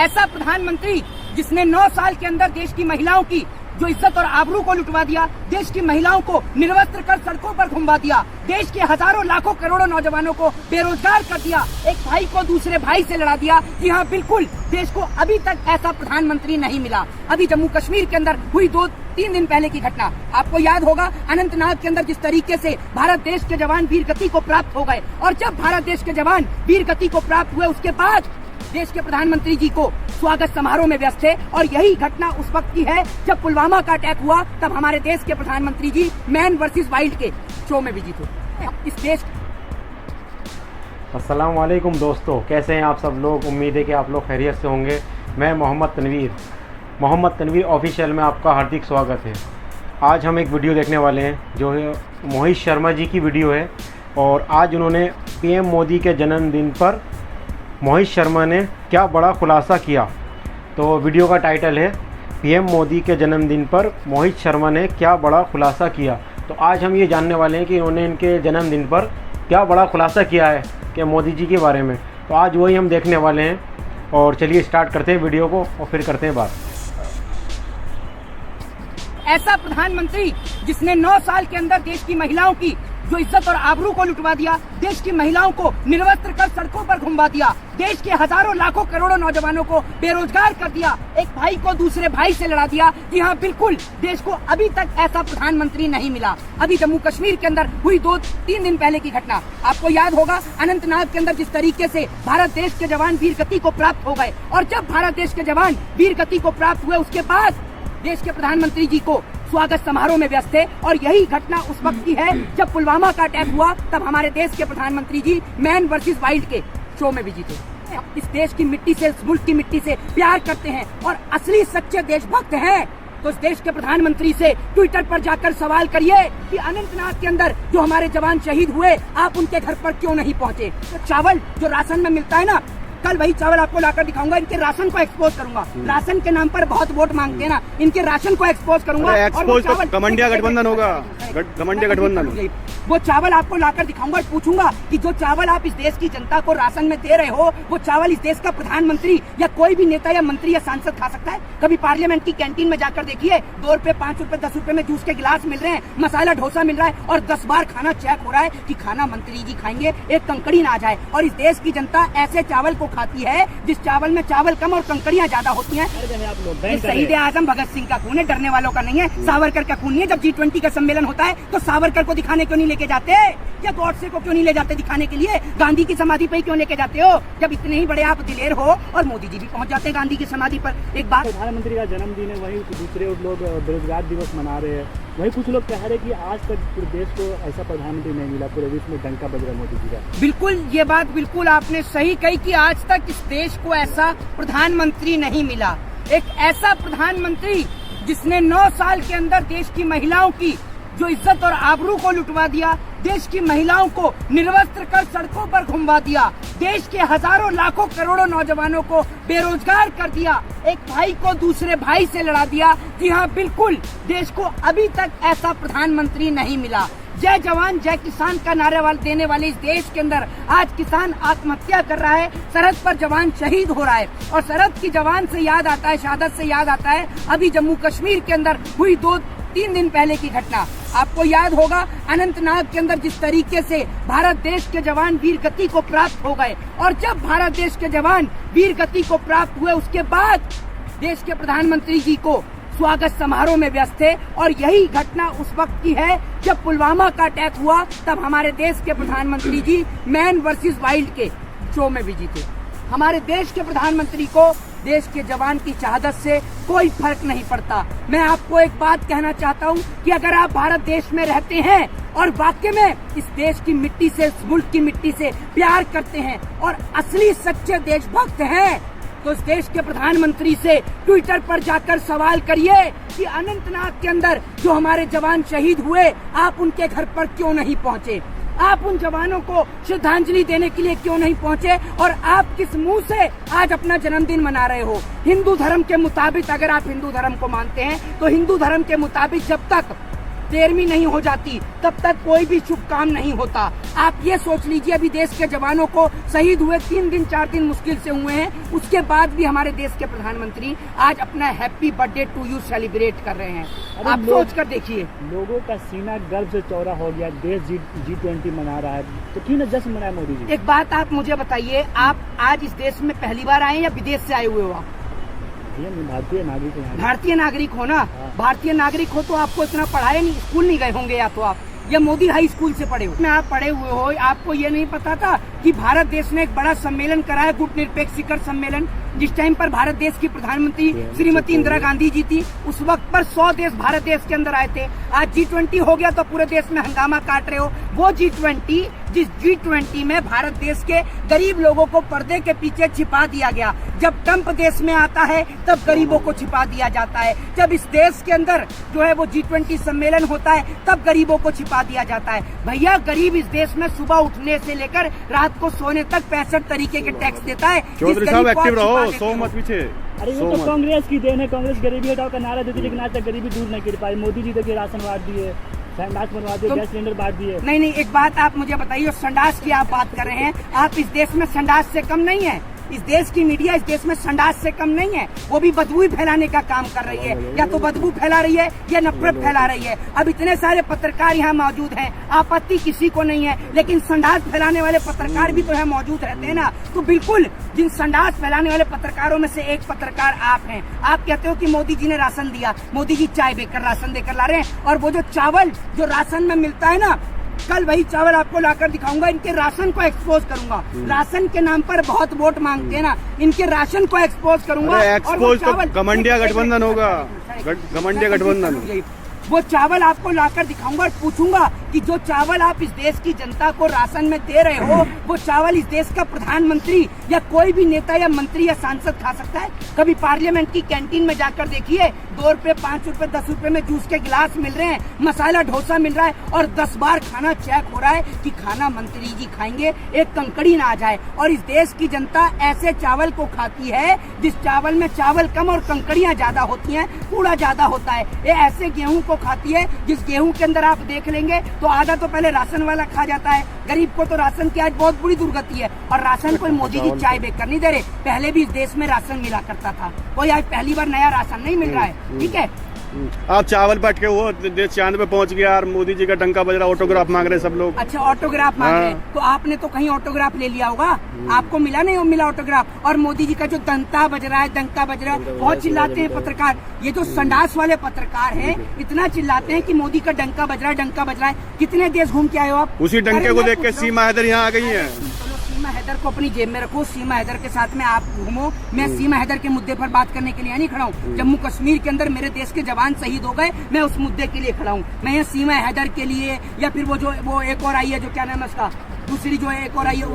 ऐसा प्रधानमंत्री जिसने 9 साल के अंदर देश की महिलाओं की जो इज्जत और आबरू को लुटवा दिया, देश की महिलाओं को निर्वस्त्र कर सड़कों पर घुमवा दिया, देश के हजारों लाखों करोड़ों नौजवानों को बेरोजगार कर दिया, एक भाई को दूसरे भाई से लड़ा दिया। जी हाँ, बिल्कुल, देश को अभी तक ऐसा प्रधानमंत्री नहीं मिला। अभी जम्मू कश्मीर के अंदर हुई 2-3 दिन पहले की घटना आपको याद होगा। अनंतनाग के अंदर जिस तरीके से भारत देश के जवान वीर गति को प्राप्त हो गए, और जब भारत देश के जवान वीर गति को प्राप्त हुए उसके बाद देश के प्रधानमंत्री जी को स्वागत समारोह में व्यस्त थे। और यही घटना उस वक्त की है जब पुलवामा का अटैक हुआ, तब हमारे देश के प्रधानमंत्री जी मैन वर्सेस वाइल्ड के शो में बिजी थे। इस देश अस्सलाम वालेकुम दोस्तों, कैसे हैं आप सब लोग। उम्मीद है कि आप लोग खैरियत से होंगे। मैं मोहम्मद तनवीर ऑफिशियल में आपका हार्दिक स्वागत है। आज हम एक वीडियो देखने वाले हैं जो है मोहित शर्मा जी की वीडियो है। और आज उन्होंने पीएम मोदी के जन्मदिन पर मोहित शर्मा ने क्या बड़ा खुलासा किया। तो वीडियो का टाइटल है पीएम मोदी के जन्मदिन पर मोहित शर्मा ने क्या बड़ा खुलासा किया। तो आज हम ये जानने वाले हैं कि उन्होंने इनके जन्मदिन पर क्या बड़ा खुलासा किया है कि मोदी जी के बारे में। तो आज वही हम देखने वाले हैं। और चलिए स्टार्ट करते हैं वीडियो को और फिर करते हैं बात। ऐसा प्रधानमंत्री जिसने 9 साल के अंदर देश की महिलाओं की जो इज्जत और आबरू को लुटवा दिया, देश की महिलाओं को निर्वस्त्र कर सड़कों पर घुमवा दिया, देश के हजारों लाखों करोड़ों नौजवानों को बेरोजगार कर दिया, एक भाई को दूसरे भाई से लड़ा दिया। जी हाँ, बिल्कुल, देश को अभी तक ऐसा प्रधानमंत्री नहीं मिला। अभी जम्मू कश्मीर के अंदर हुई 2-3 दिन पहले की घटना आपको याद होगा। अनंतनाग के अंदर जिस तरीके से भारत देश के जवान वीर गति को प्राप्त हो गए, और जब भारत देश के जवान वीर गति को प्राप्त हुए उसके बाद देश के प्रधानमंत्री जी को स्वागत समारोह में व्यस्त थे। और यही घटना उस वक्त की है जब पुलवामा का अटैक हुआ, तब हमारे देश के प्रधानमंत्री जी मैन वर्सेस वाइल्ड के शो में बिजी थे। इस देश की मिट्टी से, इस मुल्क की मिट्टी से प्यार करते हैं और असली सच्चे देशभक्त हैं। तो इस देश के प्रधानमंत्री से ट्विटर पर जाकर सवाल करिए कि अनंतनाग के अंदर जो हमारे जवान शहीद हुए, आप उनके घर पर क्यों नहीं पहुंचे। तो चावल जो राशन में मिलता है ना, कल वही चावल आपको लाकर दिखाऊंगा। इनके राशन को एक्सपोज करूंगा। राशन के नाम पर बहुत वोट मांगते हैं ना, इनके राशन को एक्सपोज करूंगा। एक्सपोज तो कमंडिया गठबंधन होगा, कमंडिया गठबंधन। वो चावल आपको लाकर दिखाऊंगा, पूछूंगा कि जो चावल आप इस देश की जनता को राशन में दे रहे हो, वो चावल इस देश का प्रधानमंत्री या कोई भी नेता या मंत्री या सांसद खा सकता है। कभी पार्लियामेंट की कैंटीन में जाकर देखिए, 2 रुपए, 5 रुपए, 10 रुपए में जूस के गिलास मिल रहे हैं, मसाला डोसा मिल रहा है, और 10 बार खाना चेक हो रहा है कि खाना मंत्री जी खाएंगे, एक कंकड़ी ना आ जाए। और इस देश की जनता ऐसे चावल को खाती है जिस चावल में चावल कम और कंकड़ियां ज्यादा होती हैं। शहीद आजम भगत सिंह का खून है, डरने वालों का नहीं है। सावरकर का खून नहीं है। जब G20 का सम्मेलन होता है तो सावरकर को दिखाने क्यों नहीं लेके जाते, या गॉडसे को क्यों नहीं ले जाते दिखाने के लिए? गांधी की समाधि पे क्यों लेके जाते हो जब इतने ही बड़े आप दिलेर हो? और मोदी जी भी पहुंच जाते हैं गांधी की समाधि पर। एक बात, प्रधानमंत्री का जन्मदिन है, वही दूसरे लोग बेरोजगार दिवस मना रहे हैं, वही कुछ लोग कह रहे हैं कि आज तक पूरे देश को ऐसा प्रधानमंत्री नहीं मिला, पूरे विश्व में डंका बज रहा मोदी जी का। बिल्कुल, ये बात बिल्कुल आपने सही कही कि आज तक इस देश को ऐसा प्रधानमंत्री नहीं मिला। एक ऐसा प्रधानमंत्री जिसने 9 साल के अंदर देश की महिलाओं की जो इज्जत और आबरू को लुटवा दिया, देश की महिलाओं को निर्वस्त्र कर सड़कों पर घुमवा दिया, देश के हजारों लाखों करोड़ों नौजवानों को बेरोजगार कर दिया, एक भाई को दूसरे भाई से लड़ा दिया। जी हाँ, बिल्कुल, देश को अभी तक ऐसा प्रधानमंत्री नहीं मिला। जय जवान जय किसान का नारा देने वाले इस देश के अंदर आज किसान आत्महत्या कर रहा है, सरहद पर जवान शहीद हो रहा है। और सरहद की जवान से याद आता है, शहादत से याद आता है अभी जम्मू कश्मीर के अंदर हुई 2-3 दिन पहले की घटना आपको याद होगा। अनंतनाग के अंदर जिस तरीके से भारत देश के जवान वीर गति को प्राप्त हो गए, और जब भारत देश के जवान वीर गति को प्राप्त हुए उसके बाद देश के प्रधानमंत्री जी को स्वागत समारोह में व्यस्त थे। और यही घटना उस वक्त की है जब पुलवामा का अटैक हुआ, तब हमारे देश के प्रधानमंत्री जी मैन वर्सेस वाइल्ड के शो में बिजी थे। हमारे देश के प्रधानमंत्री को देश के जवान की शहादत से कोई फर्क नहीं पड़ता। मैं आपको एक बात कहना चाहता हूं कि अगर आप भारत देश में रहते हैं और वाकई में इस देश की मिट्टी से, इस मुल्क की मिट्टी से प्यार करते हैं और असली सच्चे देशभक्त हैं, तो इस देश के प्रधानमंत्री से ट्विटर पर जाकर सवाल करिए कि अनंतनाग के अंदर जो हमारे जवान शहीद हुए, आप उनके घर पर क्यों नहीं पहुंचे? आप उन जवानों को श्रद्धांजलि देने के लिए क्यों नहीं पहुंचे? और आप किस मुंह से आज अपना जन्मदिन मना रहे हो? हिंदू धर्म के मुताबिक, अगर आप हिंदू धर्म को मानते हैं तो हिंदू धर्म के मुताबिक जब तक 13वीं नहीं हो जाती तब तक कोई भी शुभ काम नहीं होता। आप ये सोच लीजिए, अभी देश के जवानों को शहीद हुए 3 दिन 4 दिन मुश्किल से हुए हैं, उसके बाद भी हमारे देश के प्रधानमंत्री आज अपना happy birthday to you celebrate कर रहे हैं। आप सोच कर देखिए, लोगों का सीना गर्व से चौड़ा हो गया, देश G20 मना रहा है, तो क्यों न जश्न मनाए मोदी जी। एक बात आप मुझे बताइए, आप आज इस देश में पहली बार आए या विदेश से आए हुए हो? आप भारतीय नागरिक हैं। भारतीय नागरिक हो ना, भारतीय नागरिक हो तो आपको इतना पढ़ाए नहीं, स्कूल नहीं गए होंगे, या तो आप या मोदी हाई स्कूल से पढ़े हो में आप पढ़े हुए हो। आपको ये नहीं पता था कि भारत देश ने एक बड़ा सम्मेलन कराया, गुटनिरपेक्ष शिखर सम्मेलन, जिस टाइम पर भारत देश की प्रधानमंत्री श्रीमती इंदिरा गांधी जी थी, उस वक्त पर 100 देश भारत देश के अंदर आए थे। आज G20 हो गया तो पूरे देश में हंगामा काट रहे हो। वो G20 जिस G20 में भारत देश के गरीब लोगों को पर्दे के पीछे छिपा दिया गया। जब ट्रंप देश में आता है तब गरीबों को छिपा दिया जाता है, जब इस देश के अंदर जो है वो G20 सम्मेलन होता है तब गरीबों को छिपा दिया जाता है। भैया, गरीब इस देश में सुबह उठने से लेकर रात को सोने तक 65 तरीके के टैक्स देता है। चौधरी साहब एक्टिव रहो, 100 मत पीछे। अरे वो तो कांग्रेस की देन है, कांग्रेस गरीबी हटाओ का नारा देती लेकिन आज तक गरीबी दूर नहीं कर पाई। मोदी जी देखिए राशन बांट दिए, संडास बनवा दिए, गैस सिलेंडर बांट दिए। नहीं, एक बात आप मुझे बताइए, संडास की आप बात कर रहे हैं, आप इस देश में संडास से कम नहीं है। इस देश की मीडिया इस देश में संडास से कम नहीं है, वो भी बदबू फैलाने का काम कर रही है। या तो बदबू फैला रही है या नफरत फैला रही है। अब इतने सारे पत्रकार यहाँ मौजूद हैं, आपत्ति किसी को नहीं है, लेकिन संडास फैलाने वाले पत्रकार भी तो यहाँ मौजूद रहते हैं ना। तो बिल्कुल जिन संडास फैलाने वाले पत्रकारों में से एक पत्रकार आप हैं। आप कहते हो कि मोदी जी ने राशन दिया, मोदी जी चाय बेचकर राशन देकर ला रहे हैं, और वो जो चावल जो राशन में मिलता है ना, कल वही चावल आपको लाकर दिखाऊंगा, इनके राशन को एक्सपोज करूंगा। राशन के नाम पर बहुत वोट मांगते हैं ना, इनके राशन को एक्सपोज करूंगा। एक्सपोज तो घमंडिया गठबंधन होगा, घमंडिया गठबंधन। वो चावल आपको लाकर दिखाऊंगा और पूछूंगा कि जो चावल आप इस देश की जनता को राशन में दे रहे हो, वो चावल इस देश का प्रधानमंत्री या कोई भी नेता या मंत्री या सांसद खा सकता है? कभी पार्लियामेंट की कैंटीन में जाकर देखिए, 2 रुपए, 5 रुपए, 10 रुपए में जूस के गिलास मिल रहे हैं, मसाला डोसा मिल रहा है, और 10 बार खाना चेक हो रहा है कि खाना मंत्री जी खाएंगे, एक कंकड़ी ना आ जाए। और इस देश की जनता ऐसे चावल को खाती है जिस चावल में चावल कम और कंकड़ियां ज्यादा होती हैं, कूड़ा ज्यादा होता है। ये ऐसे गेहूं को खाती है जिस गेहूं के अंदर आप देख लेंगे तो आधा तो पहले राशन वाला खा जाता है। गरीब को तो राशन की आज बहुत बुरी दुर्गति है, और राशन कोई मोदी जी चाय बेचकर नहीं दे रहे। पहले भी इस देश में राशन मिला करता था, कोई आज पहली बार नया राशन नहीं मिल रहा है। ठीक है, आप चावल बट के वो देश चांद पे पहुंच गया और मोदी जी का डंका बज रहा, ऑटोग्राफ मांग रहे सब लोग। अच्छा, ऑटोग्राफ मांग रहे हैं, तो आपने तो कहीं ऑटोग्राफ ले लिया होगा, आपको मिला नहीं मिला ऑटोग्राफ। और मोदी जी का जो डंका बज रहा है, बहुत चिल्लाते हैं पत्रकार। ये जो संडास वाले पत्रकार हैं, इतना चिल्लाते हैं कि मोदी का डंका बज रहा है। कितने देश घूम के आए हो आप? उसी डंके को देख के सीमा हैदर यहाँ आ गई है। सीमा हैदर को अपनी जेब में रखो, सीमा हैदर के साथ में आप घूमो। मैं सीमा हैदर के मुद्दे पर बात करने के लिए नहीं खड़ा हूँ। जम्मू कश्मीर के अंदर मेरे देश के जवान शहीद हो गए, मैं उस मुद्दे के लिए खड़ा हूँ। मैं ये सीमा हैदर के लिए या फिर वो एक और आई है, जो क्या नाम है उसका, दूसरी जो है एक और आई है,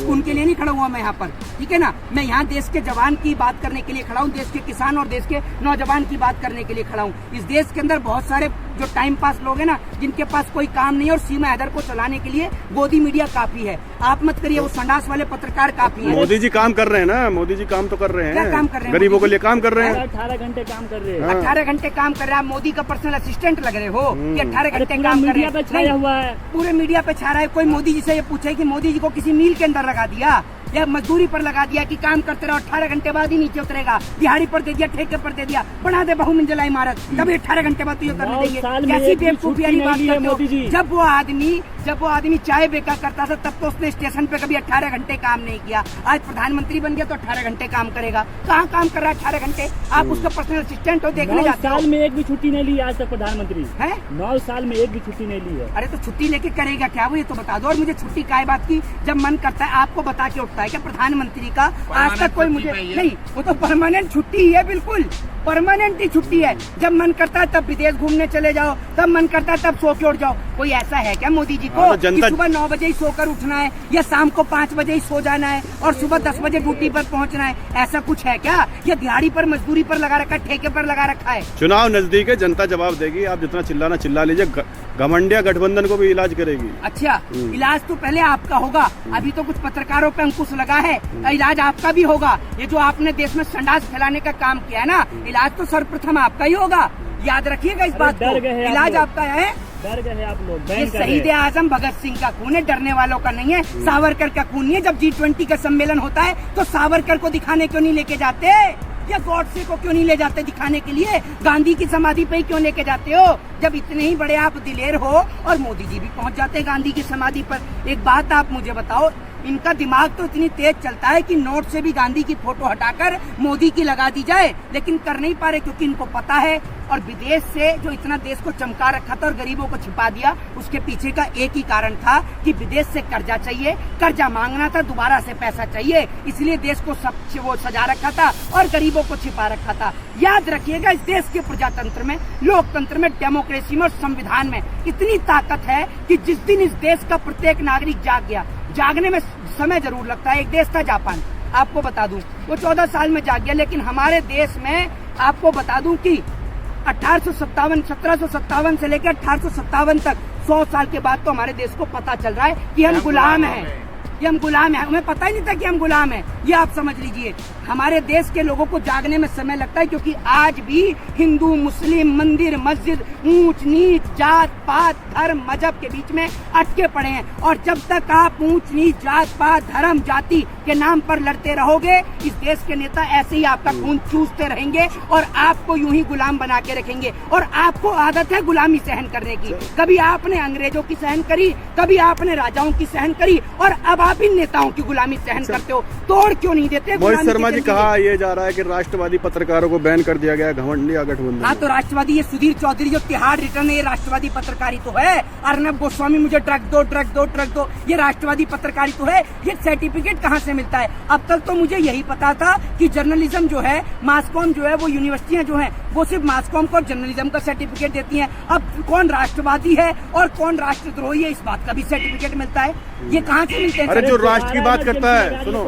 उनके लिए नहीं खड़ा हुआ मैं यहाँ पर। ठीक है ना, मैं यहाँ देश के जवान की बात करने के लिए खड़ा हूँ, देश के किसान और देश के नौजवान की बात करने के लिए खड़ा हूँ। इस देश के अंदर बहुत सारे जो टाइम पास लोग हैं ना, जिनके पास कोई काम नहीं है, और सीमा हैदर को चलाने के लिए गोदी मीडिया काफी है। आप मत करिए, वो संडास वाले पत्रकार काफी है। मोदी जी काम कर रहे हैं ना, मोदी जी काम तो कर रहे हैं। क्या काम कर रहे हैं? गरीबों के लिए काम कर रहे हैं। 18 घंटे काम कर रहे हैं। 18 घंटे काम कर रहा है। मोदी का पर्सनल असिस्टेंट लग रहे हो कि 18 घंटे काम कर रहे हैं? छाया हुआ है, पूरे मीडिया पे छा रहा है। कोई मोदी जी से ये पूछे कि मोदी जी को किसी मील के अंदर लगा दिया या मजदूरी पर लगा दिया कि काम करते रहो, 18 घंटे बाद ही नीचे उतरेगा, दिहाड़ी पर दे दिया, ठेके पर दे दिया, बना दे बहुमंजिला इमारत, तभी 18 घंटे बाद तुझे करने देंगे। कैसी बेवकूफी वाली बात करते हो? जब वो आदमी चाय बेचा करता था तब तो उसने स्टेशन पे कभी 18 घंटे काम नहीं किया। आज प्रधानमंत्री बन गया तो 18 घंटे काम करेगा। कहाँ काम कर रहा है 18 घंटे? आप उसका पर्सनल असिस्टेंट हो, देखने जाते हो। 9 साल में एक भी छुट्टी नहीं ली आज तक प्रधानमंत्री है। 9 साल में एक भी छुट्टी नहीं ली है। अरे तो छुट्टी लेके करेगा क्या वो, ये तो बता दो। और मुझे छुट्टी काय बात की? जब मन करता है आपको बता के उठता है क्या प्रधानमंत्री का? आज तक कोई मुझे नहीं, वो तो परमानेंट छुट्टी ही है, बिल्कुल परमानेंट ही छुट्टी है। जब मन करता है तब विदेश घूमने चले जाओ, तब मन करता है तब सो के उठ जाओ। कोई ऐसा है क्या मोदी जी को कि सुबह 9 बजे ही सोकर उठना है या शाम को 5 बजे ही सो जाना है और सुबह 10 बजे ड्यूटी पर पहुंचना है? ऐसा कुछ है क्या? ये दिहाड़ी पर, मजदूरी पर लगा रखा है, ठेके पर लगा रखा है? चुनाव नजदीक है, जनता जवाब देगी। आप जितना चिल्लाना चिल्ला लीजिए, घमंडिया गठबंधन को भी इलाज करेगी। अच्छा, इलाज तो पहले आपका होगा। अभी तो कुछ पत्रकारों पे अंकुश लगा है, इलाज आपका भी होगा। ये जो आपने देश में संडास फैलाने का काम किया है ना, इलाज तो सर्वप्रथम आपका ही होगा। याद रखिएगा इस बात को, इलाज आपका है। डर गए आप लोग, ये बैन कर रहे शहीद हैं। आजम भगत सिंह का खून है, डरने वालों का नहीं है। सावरकर का खून नहीं है। जब G20 का सम्मेलन होता है तो सावरकर को दिखाने क्यों नहीं लेके जाते, या गॉडसे को क्यों नहीं ले जाते दिखाने के लिए, गांधी की समाधि पे ही क्यों लेके जाते हो? जब इतने ही बड़े आप दिलेर हो, और मोदी जी भी पहुंच जाते हैं गांधी की समाधि पर। एक बात आप मुझे बताओ, इनका दिमाग तो इतनी तेज चलता है कि नोट से भी गांधी की फोटो हटाकर मोदी की लगा दी जाए, लेकिन कर नहीं पा रहे क्योंकि इनको पता है। और विदेश से जो इतना देश को चमका रखा था और गरीबों को छिपा दिया, उसके पीछे का एक ही कारण था कि विदेश से कर्जा चाहिए, कर्जा मांगना था, दोबारा से पैसा चाहिए, इसलिए देश को सब वो सजा रखा था और गरीबों को छिपा रखा था। याद रखिएगा, इस देश के प्रजातंत्र में, लोकतंत्र में, डेमोक्रेसी में और संविधान में इतनी ताकत है कि जिस दिन इस देश का प्रत्येक नागरिक जाग गया, जागने में समय जरूर लगता है। एक देश था जापान, आपको बता दूं, वो 14 साल में जाग गया, लेकिन हमारे देश में आपको बता दूं कि 1757 से लेकर 1857 तक 100 साल के बाद तो हमारे देश को पता चल रहा है कि हम गुलाम हैं, ये हम गुलाम हैं। हमें पता ही नहीं था कि हम गुलाम हैं, ये आप समझ लीजिए। हमारे देश के लोगों को जागने में समय लगता है, क्योंकि आज भी हिंदू मुस्लिम, मंदिर मस्जिद, ऊंच नीच, जात पात, धर्म मजहब के बीच में अटके पड़े हैं। और जब तक आप ऊंच नीच, जात पात, धर्म जाति के नाम पर लड़ते रहोगे, इस देश के नेता ऐसे ही आपका खून चूसते रहेंगे और आपको यूं ही गुलाम बना के रखेंगे। और आपको आदत है गुलामी सहन करने की। कभी आपने अंग्रेजों की सहन करी, कभी आपने राजाओं की सहन करी, और अब आप इन नेताओं की गुलामी सहन करते हो। तोड़ क्यों नहीं देते? मोहित शर्मा जी, कहा यह जा रहा है कि राष्ट्रवादी पत्रकारों को बैन कर दिया गया, घमंडिया गठबंधन। हाँ, तो राष्ट्रवादी, ये सुधीर चौधरी जो तिहाड़ रिटर्न है, ये राष्ट्रवादी पत्रकारी तो है। अर्नब गोस्वामी मुझे ड्रग दो, ड्रग दो, ड्रग दो, ये राष्ट्रवादी पत्रकारी तो है। ये सर्टिफिकेट कहाँ से मिलता है? अब तक तो मुझे यही पता था कि जर्नलिज्म जो है, मासकॉम जो है, वो यूनिवर्सिटियां जो है वो सिर्फ मासकॉम को जर्नलिज्म का सर्टिफिकेट देती हैं। अब कौन राष्ट्रवादी है और कौन राष्ट्रद्रोही है, इस बात का भी सर्टिफिकेट मिलता है। ये कहाँ से मिलते हैं? अरे जो राष्ट्र की बात करता है, सुनो,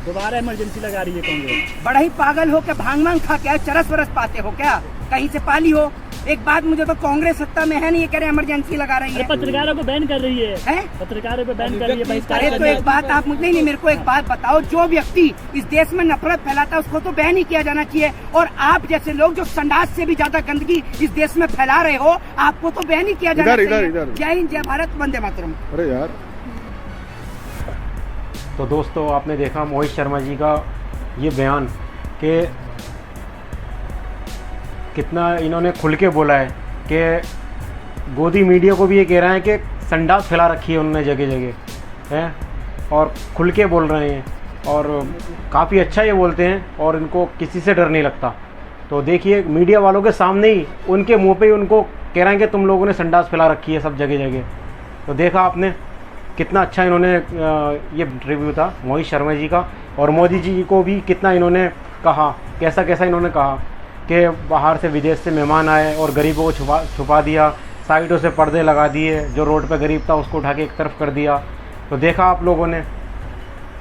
दोबारा इमरजेंसी लगा रही है कांग्रेस। बड़ा ही पागल हो क्या? भांग मांग खा क्या चरस वरस पाते हो क्या? कहीं से पाली हो? एक बात मुझे तो कांग्रेस सत्ता में है नहीं, ये कह रहे इमरजेंसी लगा रही है। पत्रकारों को बैन कर रही है, हैं? पत्रकारों को बैन कर रही है, बहिष्कार अरे कर तो रही है। एक बात आप मुझे नहीं, मेरे को एक बात बताओ, जो व्यक्ति इस देश में नफरत फैलाता है उसको तो बैन ही किया जाना चाहिए। और आप जैसे लोग जो संडास से भी ज्यादा गंदगी इस देश में फैला रहे हो, आपको तो बैन ही किया जाना चाहिए। जय हिंद, जय भारत, वंदे मातरम। अरे यार, तो दोस्तों, आपने देखा मोहित शर्मा जी का ये बयान कि कितना इन्होंने खुल के बोला है कि गोदी मीडिया को भी ये कह रहा है कि संडास फैला रखी है उन्होंने जगह जगह, हैं, और खुल के बोल रहे हैं और काफ़ी अच्छा ये बोलते हैं और इनको किसी से डर नहीं लगता। तो देखिए, मीडिया वालों के सामने ही उनके मुंह पे ही उनको कह रहे हैं कि तुम लोगों ने संडास फैला रखी है सब जगह जगह। तो देखा आपने कितना अच्छा इन्होंने ये रिव्यू था मोहित शर्मा जी का। और मोदी जी को भी कितना इन्होंने कहा, कैसा कैसा इन्होंने कहा कि बाहर से विदेश से मेहमान आए और गरीबों को छुपा दिया, साइडों से पर्दे लगा दिए, जो रोड पे गरीब था उसको उठा के एक तरफ कर दिया। तो देखा आप लोगों ने,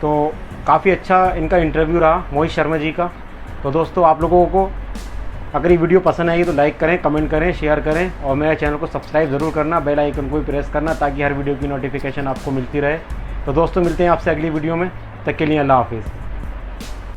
तो काफ़ी अच्छा इनका इंटरव्यू रहा मोहित शर्मा जी का। तो दोस्तों, आप लोगों को अगर ये वीडियो पसंद आई तो लाइक करें, कमेंट करें, शेयर करें और मेरे चैनल को सब्सक्राइब ज़रूर करना, बेल आइकन को भी प्रेस करना ताकि हर वीडियो की नोटिफिकेशन आपको मिलती रहे। तो दोस्तों, मिलते हैं आपसे अगली वीडियो में, तब के लिए अल्लाह हाफिज़।